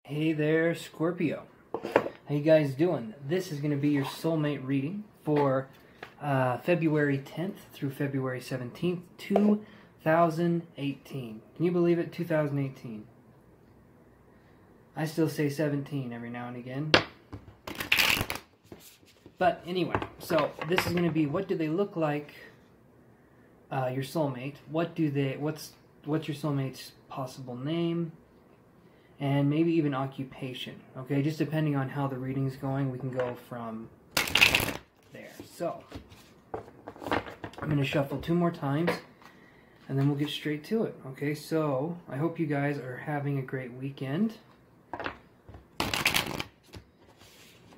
Hey there, Scorpio. How you guys doing? This is going to be your soulmate reading for February 10th through February 17th, 2018. Can you believe it? 2018. I still say 17 every now and again. But anyway, so this is going to be, what do they look like, your soulmate? What's your soulmate's possible name? And maybe even occupation, okay? Just depending on how the reading's going, we can go from there. So, I'm going to shuffle 2 more times, and then we'll get straight to it, okay? So, I hope you guys are having a great weekend.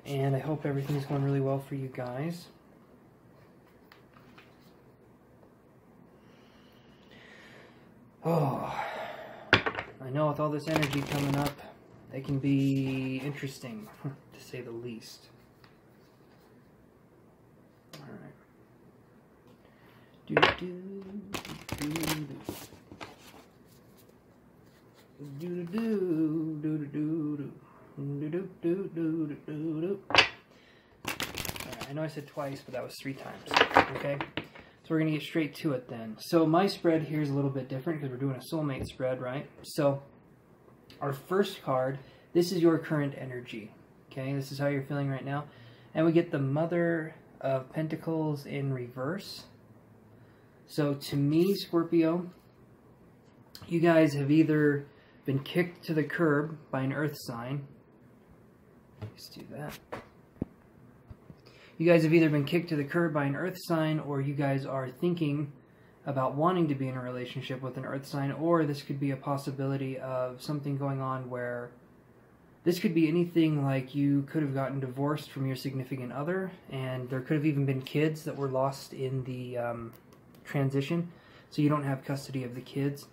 And I hope everything's going really well for you guys. Oh, I know with all this energy coming up, it can be interesting, to say the least. Alright. Alright, I know I said twice, but that was 3 times. Okay? So we're going to get straight to it then. So my spread here is a little bit different because we're doing a soulmate spread, right? So our first card, this is your current energy. Okay, this is how you're feeling right now. And we get the Mother of Pentacles in reverse. So to me, Scorpio, you guys have either been kicked to the curb by an earth sign. Let's do that. You guys have either been kicked to the curb by an earth sign, or you guys are thinking about wanting to be in a relationship with an earth sign, or this could be a possibility of something going on where this could be anything like you could have gotten divorced from your significant other, and there could have even been kids that were lost in the transition, so you don't have custody of the kids.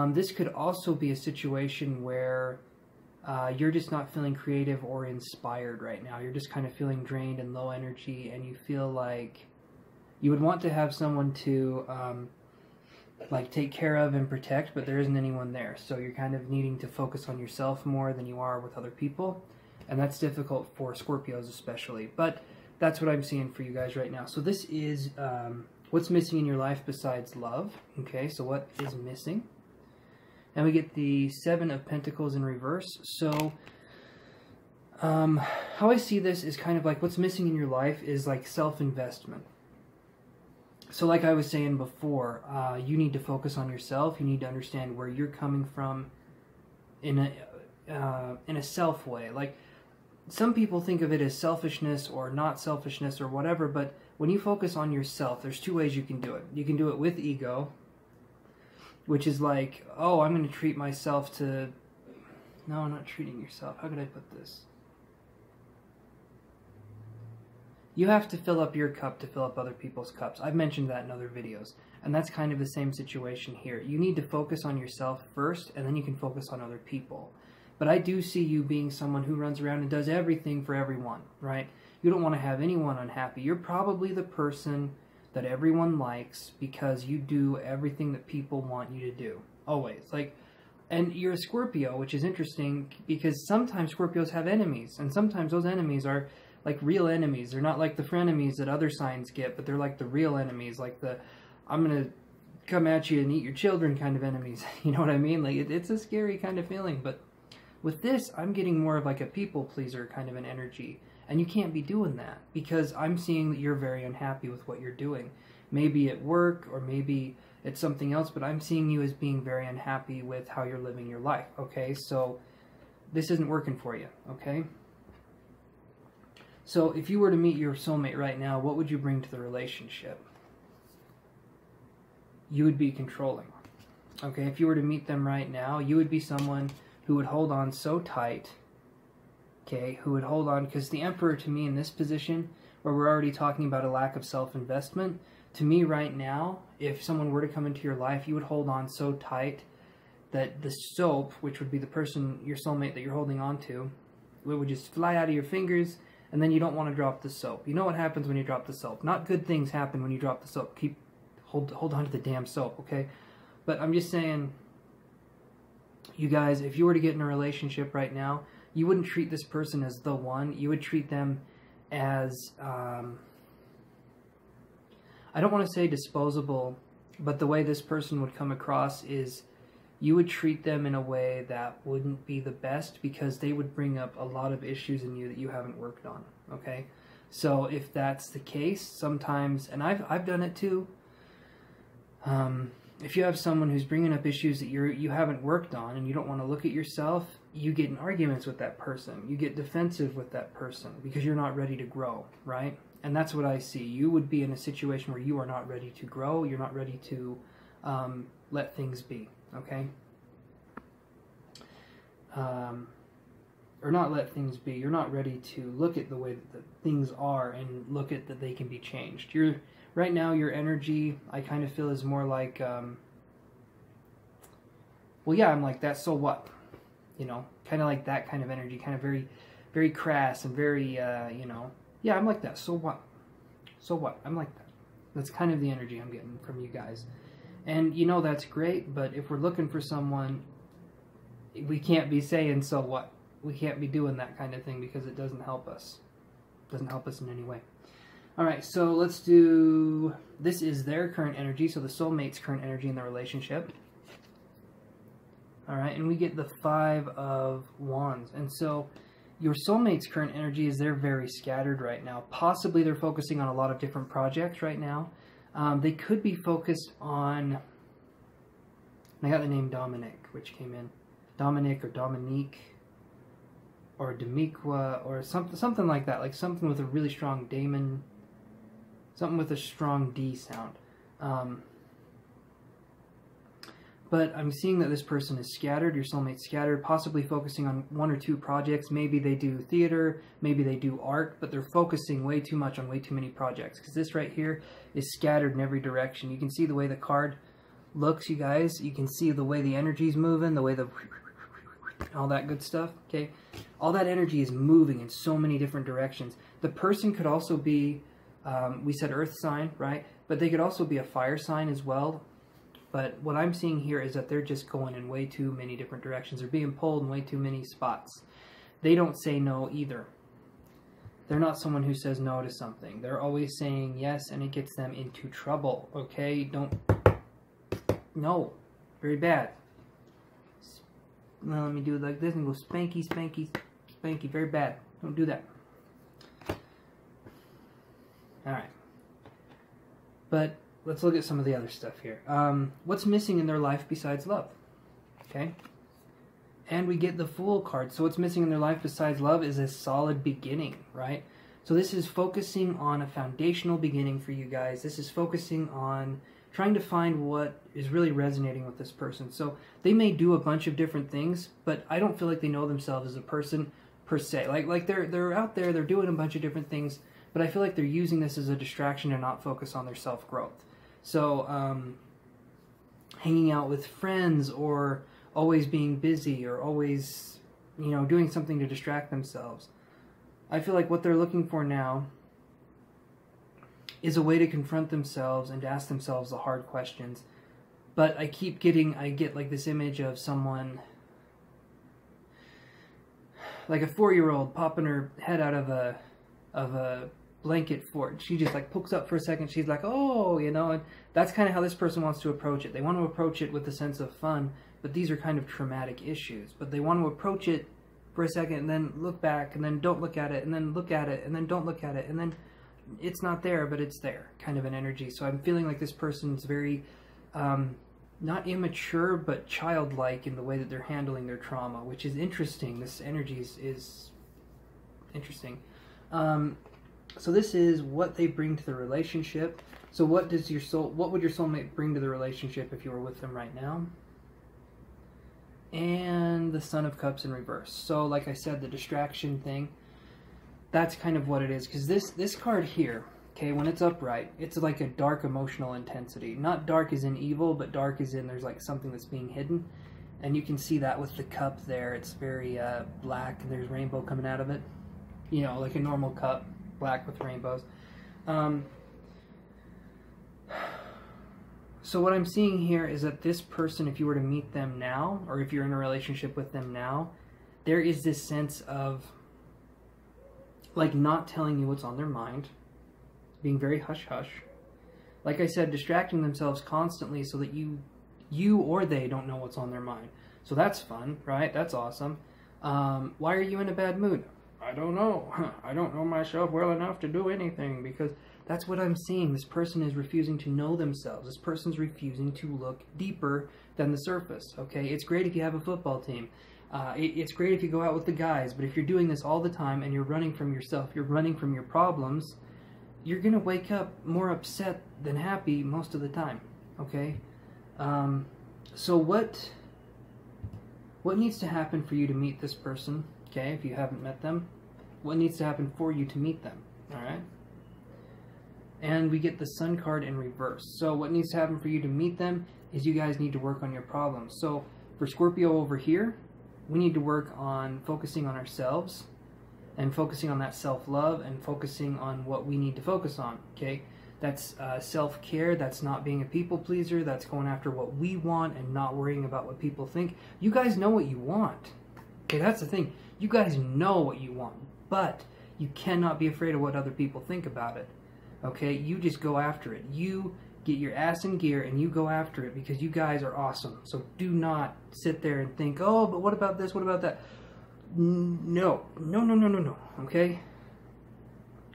This could also be a situation where you're just not feeling creative or inspired right now. You're just kind of feeling drained and low energy, and you feel like you would want to have someone to like take care of and protect, but there isn't anyone there. So you're kind of needing to focus on yourself more than you are with other people, and that's difficult for Scorpios especially. But that's what I'm seeing for you guys right now. So this is what's missing in your life besides love. Okay, so what is missing? And we get the 7 of Pentacles in reverse. So, how I see this is kind of like what's missing in your life is like self-investment. So like I was saying before, you need to focus on yourself. You need to understand where you're coming from in a self way. Like, some people think of it as selfishness or not selfishness or whatever, but when you focus on yourself, there's 2 ways you can do it. You can do it with ego, which is like, oh, I'm going to treat myself to... No, not treating yourself. How could I put this? You have to fill up your cup to fill up other people's cups. I've mentioned that in other videos. And that's kind of the same situation here. You need to focus on yourself first, and then you can focus on other people. But I do see you being someone who runs around and does everything for everyone, right? You don't want to have anyone unhappy. You're probably the person that everyone likes because you do everything that people want you to do. Always. Like, and you're a Scorpio, which is interesting because sometimes Scorpios have enemies, and sometimes those enemies are like real enemies. They're not like the frenemies that other signs get, but they're like the real enemies, like the I'm gonna come at you and eat your children kind of enemies. You know what I mean? Like, it's a scary kind of feeling. But with this, I'm getting more of like a people pleaser kind of an energy. And you can't be doing that because I'm seeing that you're very unhappy with what you're doing. Maybe at work or maybe it's something else, but I'm seeing you as being very unhappy with how you're living your life, okay? So this isn't working for you, okay? So if you were to meet your soulmate right now, what would you bring to the relationship? You would be controlling, okay? If you were to meet them right now, you would be someone who would hold on so tight, okay, who would hold on, because the Emperor to me in this position, where we're already talking about a lack of self-investment, to me right now, if someone were to come into your life, you would hold on so tight that the soap, which would be the person, your soulmate that you're holding on to, it would just fly out of your fingers, and then you don't want to drop the soap. You know what happens when you drop the soap. Not good things happen when you drop the soap. Hold on to the damn soap, okay? But I'm just saying, You guys, if you were to get in a relationship right now, you wouldn't treat this person as the one. You would treat them as, I don't want to say disposable, but the way this person would come across is you would treat them in a way that wouldn't be the best, because they would bring up a lot of issues in you that you haven't worked on, okay? So if that's the case, sometimes, and I've done it too, if you have someone who's bringing up issues that you haven't worked on and you don't want to look at yourself, you get in arguments with that person. You get defensive with that person because you're not ready to grow, right? And that's what I see. You would be in a situation where you are not ready to grow. You're not ready to let things be, okay? Or not let things be. You're not ready to look at the way that things are and look at that they can be changed. Right now, your energy, I kind of feel, is more like, well, yeah, I'm like that, so what? You know, kind of like that kind of energy, kind of very, very crass and very, you know, yeah, I'm like that, so what? So what? I'm like that. That's kind of the energy I'm getting from you guys. And, you know, that's great, but if we're looking for someone, we can't be saying, so what? We can't be doing that kind of thing because it doesn't help us. It doesn't help us in any way. Alright, so let's do, this is their current energy, so the soulmate's current energy in the relationship. Alright, and we get the 5 of Wands. And so your soulmate's current energy is they're very scattered right now. Possibly they're focusing on a lot of different projects right now. They could be focused on, I got the name Dominic, which came in. Dominic or Dominique or Demiqua or something like that. Like something with a really strong Damon. Something with a strong D sound. But I'm seeing that this person is scattered, your soulmate's scattered, possibly focusing on 1 or 2 projects. Maybe they do theater, maybe they do art, but they're focusing way too much on way too many projects. Because this right here is scattered in every direction. You can see the way the card looks, you guys. You can see the way the energy's moving, the way the all that good stuff, okay? All that energy is moving in so many different directions. The person could also be, we said earth sign, right? But they could also be a fire sign as well. But what I'm seeing here is that they're just going in way too many different directions. They're being pulled in way too many spots. They don't say no either. They're not someone who says no to something. They're always saying yes, and it gets them into trouble, okay? Don't, no, very bad. Now let me do it like this and go spanky, spanky, spanky, very bad. Don't do that. Alright. But let's look at some of the other stuff here. What's missing in their life besides love? Okay. And we get the Fool card. So what's missing in their life besides love is a solid beginning, right? So this is focusing on a foundational beginning for you guys. This is focusing on trying to find what is really resonating with this person. So they may do a bunch of different things, but I don't feel like they know themselves as a person per se. Like they're out there, they're doing a bunch of different things, but I feel like they're using this as a distraction to not focus on their self-growth. So hanging out with friends, or always being busy, or always, you know, doing something to distract themselves. I feel like what they're looking for now is a way to confront themselves and to ask themselves the hard questions. But I get like this image of someone, like a 4-year-old popping her head out of a blanket fort. She just like pokes up for a second. She's like, oh, you know, and that's kind of how this person wants to approach it. They want to approach it with a sense of fun, but these are kind of traumatic issues. But they want to approach it for a second and then look back and then don't look at it and then look at it and then don't look at it and then it's not there, but it's there, kind of an energy. So I'm feeling like this person's very, not immature, but childlike in the way that they're handling their trauma, which is interesting. This energy is interesting. So this is what they bring to the relationship. So what would your soulmate bring to the relationship if you were with them right now? And the Son of Cups in reverse. So like I said, the distraction thing, that's kind of what it is. Because this card here, okay, when it's upright, it's like a dark emotional intensity. Not dark as in evil, but dark as in there's like something that's being hidden. And you can see that with the cup there. It's very black, and there's rainbow coming out of it. You know, like a normal cup, black with rainbows. So what I'm seeing here is that this person, if you were to meet them now, or if you're in a relationship with them now, there is this sense of like not telling you what's on their mind, being very hush-hush. Like I said, distracting themselves constantly so that you or they don't know what's on their mind. So that's fun, right? That's awesome. Why are you in a bad mood? I don't know. I don't know myself well enough to do anything, because that's what I'm seeing. This person is refusing to know themselves. This person's refusing to look deeper than the surface, okay? It's great if you have a football team. It's great if you go out with the guys, but if you're doing this all the time and you're running from yourself, you're running from your problems, you're going to wake up more upset than happy most of the time, okay? So what needs to happen for you to meet this person, okay, if you haven't met them? What needs to happen for you to meet them, all right? And we get the Sun card in reverse. So what needs to happen for you to meet them is you guys need to work on your problems. So for Scorpio over here, we need to work on focusing on ourselves and focusing on that self-love and focusing on what we need to focus on, okay? That's self-care, that's not being a people pleaser, that's going after what we want and not worrying about what people think. You guys know what you want, okay? That's the thing. You guys know what you want, but you cannot be afraid of what other people think about it, okay? You just go after it. You get your ass in gear and you go after it because you guys are awesome. So do not sit there and think, oh, but what about this, what about that? No, okay?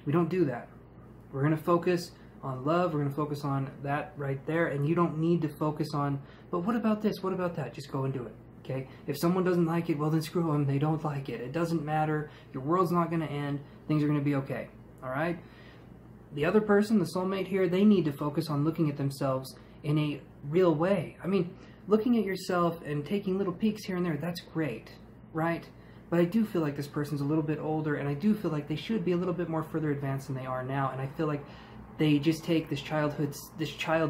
We don't do that. We're going to focus on love. We're going to focus on that right there. And you don't need to focus on, but what about this? What about that? Just go and do it. Okay? If someone doesn't like it, well then screw them. They don't like it. It doesn't matter. Your world's not going to end. Things are going to be okay. All right? The other person, the soulmate here, they need to focus on looking at themselves in a real way. I mean, looking at yourself and taking little peeks here and there, that's great, right? But I do feel like this person's a little bit older, and I do feel like they should be a little bit more further advanced than they are now, and I feel like they just take this child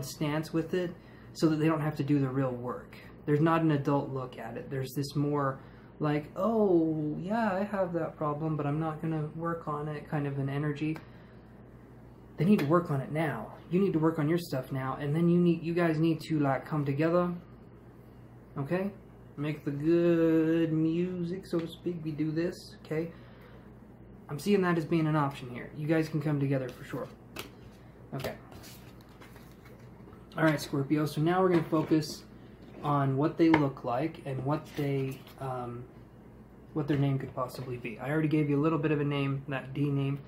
stance with it so that they don't have to do the real work. There's not an adult look at it. There's this more like, oh, yeah, I have that problem, but I'm not going to work on it kind of an energy. They need to work on it now. You need to work on your stuff now, and then you guys need to like come together, okay? Make the good music, so to speak. We do this, okay? I'm seeing that as being an option here. You guys can come together for sure. Okay. Alright, Scorpio, so now we're going to focus on what they look like and what their name could possibly be. I already gave you a little bit of a name, that D name,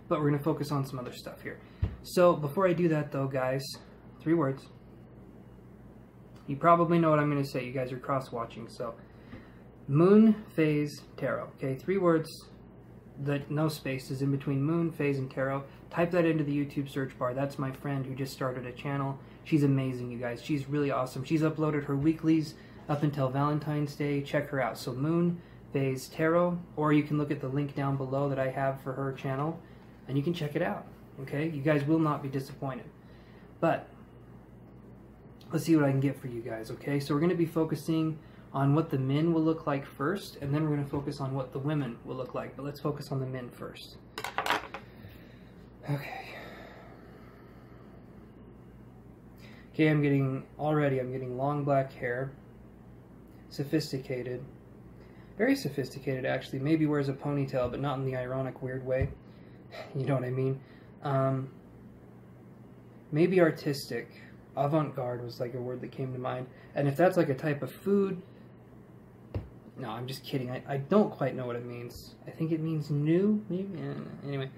but we're going to focus on some other stuff here. So, before I do that though, guys, 3 words. You probably know what I'm going to say. You guys are cross-watching, so Moon, Phase, Tarot. Okay, 3 words, no spaces in between Moon, Phase, and Tarot. Type that into the YouTube search bar. That's my friend who just started a channel. She's amazing, you guys. She's really awesome. She's uploaded her weeklies up until Valentine's Day. Check her out. So Moon, Phase, Tarot, or you can look at the link down below that I have for her channel, and you can check it out. Okay, you guys will not be disappointed. But let's see what I can get for you guys, okay? So we're going to be focusing on what the men will look like first, and then we're going to focus on what the women will look like. But let's focus on the men first. Okay. Okay, I'm getting long black hair. Sophisticated. Very sophisticated, actually. Maybe wears a ponytail, but not in the ironic, weird way. You know what I mean? Maybe artistic. Avant-garde was like a word that came to mind. And if that's like a type of food... No, I'm just kidding. I don't quite know what it means. I think it means new, maybe? Anyway.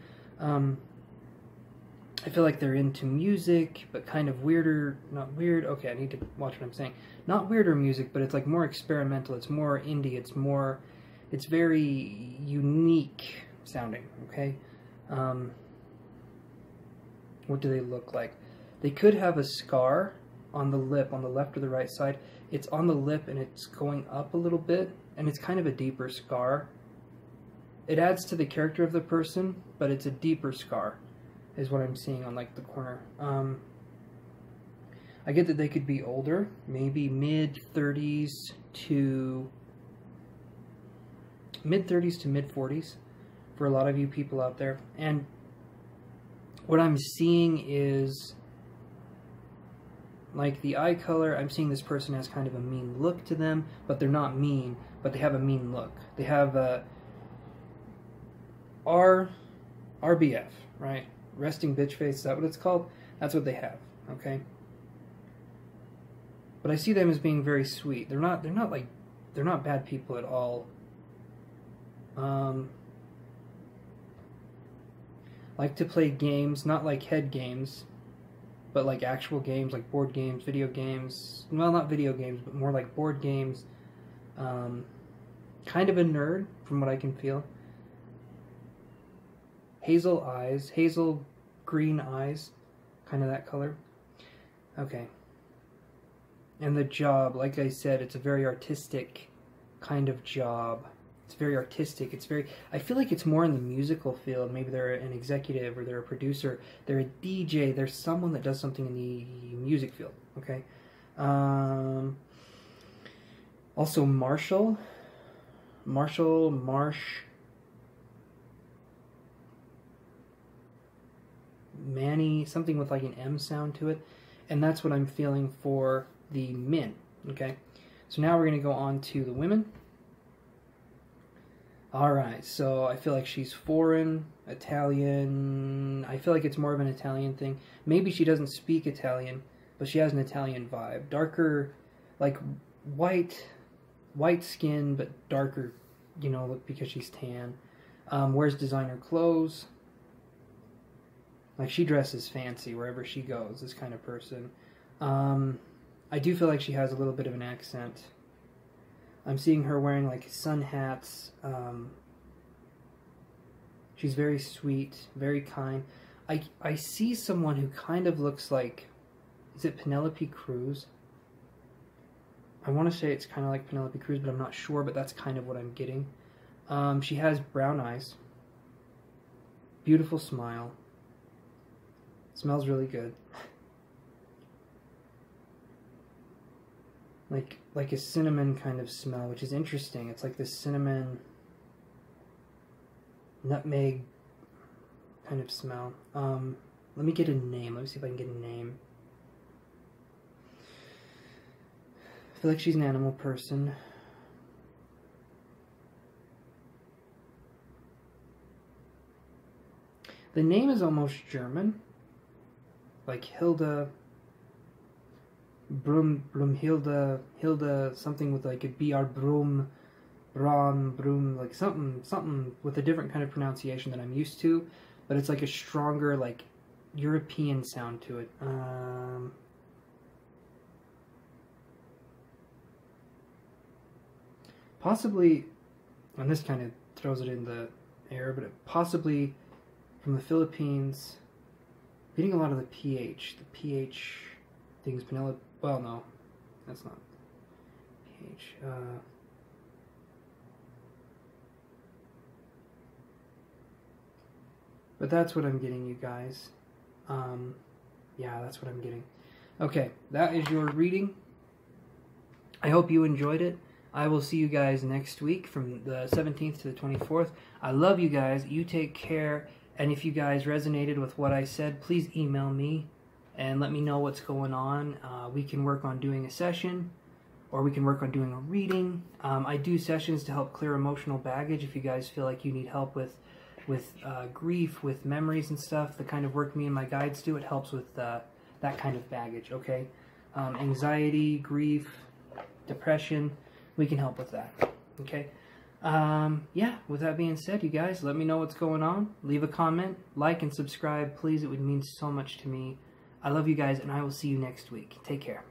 I feel like they're into music, but kind of weirder... Not weird. Okay, I need to watch what I'm saying. Not weirder music, but it's like more experimental. It's more indie. It's very unique sounding, okay? What do they look like? They could have a scar on the lip, on the left or the right side. It's on the lip and it's going up a little bit, and it's kind of a deeper scar. It adds to the character of the person, but it's a deeper scar, is what I'm seeing on like the corner. I get that they could be older, maybe mid-30s to mid-40s for a lot of you people out there. And what I'm seeing is Like the eye color, I'm seeing this person has kind of a mean look to them, but they're not mean, but they have a mean look. They have a RBF, right? Resting bitch face, is that what it's called? That's what they have, okay? But I see them as being very sweet. They're not bad people at all. Like to play games, not like head games, but like actual games, like board games, video games. Well, not video games, but more like board games. Kind of a nerd, from what I can feel. Hazel eyes, hazel green eyes, kind of that color. Okay. And the job, like I said, it's a very artistic kind of job. It's very artistic. It's very, I feel like it's more in the musical field. Maybe they're an executive or they're a producer. They're a DJ. They're someone that does something in the music field. Okay. Also Marsh, Manny, something with like an M sound to it. And that's what I'm feeling for the men. Okay. So now we're going to go on to the women. Alright, so I feel like she's foreign, Italian. I feel like it's more of an Italian thing. Maybe she doesn't speak Italian, but she has an Italian vibe. Darker, like white skin, but darker, you know, because she's tan. Wears designer clothes. Like she dresses fancy wherever she goes, this kind of person. I do feel like she has a little bit of an accent. I'm seeing her wearing like sun hats. She's very sweet, very kind. I see someone who kind of looks like, is it Penelope Cruz? I want to say it's kind of like Penelope Cruz, but I'm not sure, but that's kind of what I'm getting. She has brown eyes. Beautiful smile. Smells really good. Like a cinnamon kind of smell, which is interesting. It's like this cinnamon, nutmeg kind of smell. Let me get a name. Let me see if I can get a name. I feel like she's an animal person. The name is almost German. Like Hilda... Hilda, something with like a BR, Brum, like something with a different kind of pronunciation that I'm used to, but it's like a stronger, like, European sound to it. Possibly, and this kind of throws it in the air, but possibly from the Philippines, getting a lot of the PH things, Penelope. Well, no, that's not PH. But that's what I'm getting, you guys. Yeah, that's what I'm getting. Okay, that is your reading. I hope you enjoyed it. I will see you guys next week from the 17th to the 24th. I love you guys. You take care. And if you guys resonated with what I said, please email me and let me know what's going on. We can work on doing a session, or we can work on doing a reading. I do sessions to help clear emotional baggage. If you guys feel like you need help with grief, with memories and stuff, the kind of work me and my guides do, it helps with that kind of baggage, okay? Anxiety, grief, depression, we can help with that, okay? Yeah, with that being said, you guys, let me know what's going on. Leave a comment, like and subscribe, please. It would mean so much to me. I love you guys, and I will see you next week. Take care.